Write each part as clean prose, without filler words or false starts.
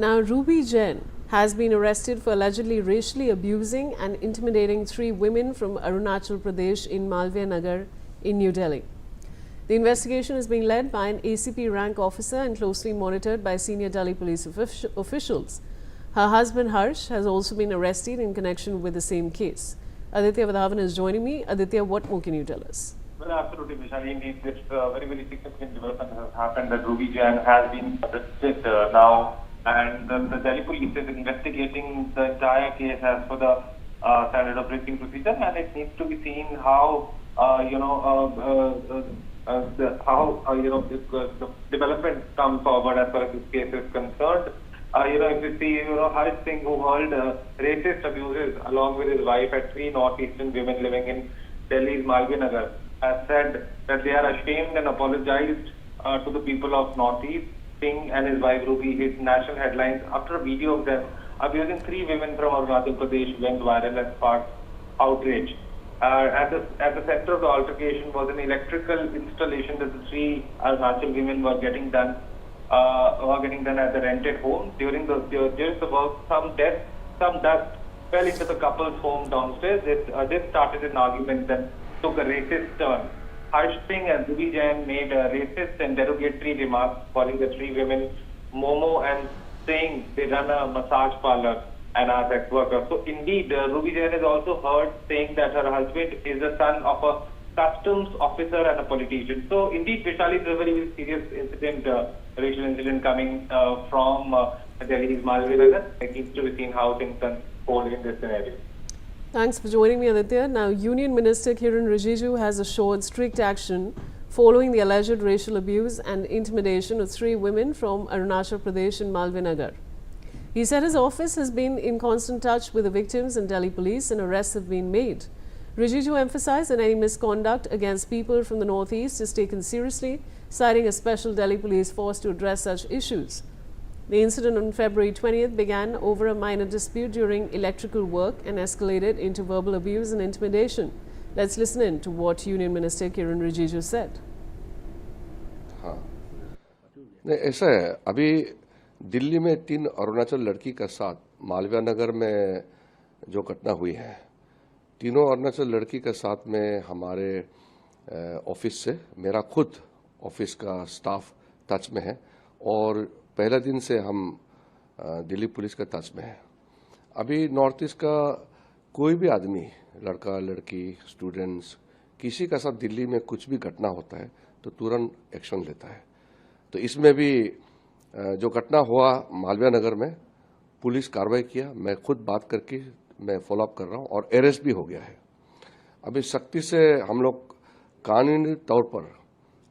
Now, Ruby Jain has been arrested for allegedly racially abusing and intimidating 3 women from Arunachal Pradesh in Malviya Nagar in New Delhi. The investigation is being led by an ACP rank officer and closely monitored by senior Delhi police officials. Her husband Harsh has also been arrested in connection with the same case. Aditya Vadhavan is joining me. Aditya, what more can you tell us? Well, absolutely, Vishali. Indeed, this very significant development has happened that Ruby Jain has been arrested now, and the Delhi police is investigating the entire case as per the standard operating procedure, and it needs to be seen how the development come forward as far as this case is concerned. If you see, Harsh Singh, who hurled racist abuses along with his wife at 3 northeastern women living in Delhi's Malviya Nagar, has said that they are ashamed and apologized to the people of Northeast. Singh and his wife Ruby hit national headlines after a video of them abusing 3 women from Arunachal Pradesh went viral and sparked outrage. At the center of the altercation was an electrical installation that the 3 Arunachal women were getting done at the rented home. During the work, some dust fell into the couple's home downstairs. This started an argument that took a racist turn. Harsh Singh and Ruby Jain made racist and derogatory remarks, calling the 3 women Momo and saying they run a massage parlor and are sex workers. So indeed, Ruby Jain is also heard saying that her husband is the son of a customs officer and a politician. So indeed, Vishali, is a very serious incident, racial incident coming from Delhi's Malviya Nagar. It needs to be seen how things unfold in this scenario. Thanks for joining me, Aditya. Now, Union Minister Kiran Rijiju has assured strict action following the alleged racial abuse and intimidation of 3 women from Arunachal Pradesh in Malviya Nagar. He said his office has been in constant touch with the victims and Delhi police, and arrests have been made. Rijiju emphasized that any misconduct against people from the northeast is taken seriously, citing a special Delhi police force to address such issues. The incident on February 20th began over a minor dispute during electrical work and escalated into verbal abuse and intimidation. Let's listen in to what Union Minister Kiran Rijiju said. हाँ, नहीं ऐसा है, अभी दिल्ली में 3 अरुणाचल लड़की के साथ मालविया नगर में जो घटना हुई है, तीनों अरुणाचल लड़की के साथ में हमारे ऑफिस से मेरा खुद ऑफिस का स्टाफ टच में है, और पहले दिन से हम दिल्ली पुलिस के टच में हैं। अभी नॉर्थ ईस्ट का कोई भी आदमी, लड़का लड़की स्टूडेंट्स, किसी का साथ दिल्ली में कुछ भी घटना होता है तो तुरंत एक्शन लेता है। तो इसमें भी जो घटना हुआ मालविया नगर में, पुलिस कार्रवाई किया, मैं खुद बात करके मैं फॉलोअप कर रहा हूं और अरेस्ट भी हो गया है। अभी सख्ती से हम लोग कानूनी तौर पर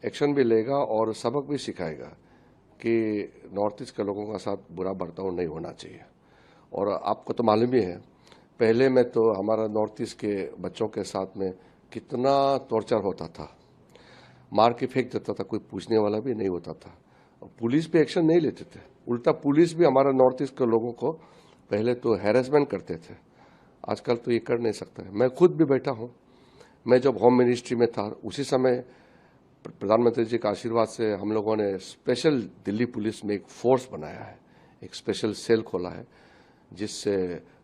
एक्शन भी लेगा और सबक भी सिखाएगा कि नॉर्थ ईस्ट के लोगों के साथ बुरा बर्ताव नहीं होना चाहिए। और आपको तो मालूम ही है, पहले में तो हमारा नॉर्थ ईस्ट के बच्चों के साथ में कितना टॉर्चर होता था, मार के फेंक देता था, कोई पूछने वाला भी नहीं होता था, पुलिस भी एक्शन नहीं लेते थे। उल्टा पुलिस भी हमारा नॉर्थ ईस्ट के लोगों को पहले तो हैरेसमेंट करते थे, आजकल तो ये कर नहीं सकता है। मैं खुद भी बैठा हूँ, मैं जब होम मिनिस्ट्री में था उसी समय प्रधानमंत्री जी का आशीर्वाद से हम लोगों ने स्पेशल दिल्ली पुलिस में एक फोर्स बनाया है, एक स्पेशल सेल खोला है, जिससे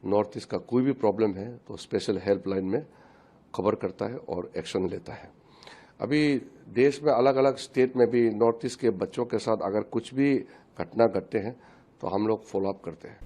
नॉर्थ ईस्ट का कोई भी प्रॉब्लम है तो स्पेशल हेल्पलाइन में खबर करता है और एक्शन लेता है। अभी देश में अलग अलग स्टेट में भी नॉर्थ ईस्ट के बच्चों के साथ अगर कुछ भी घटना घटते हैं तो हम लोग फॉलोअप करते हैं।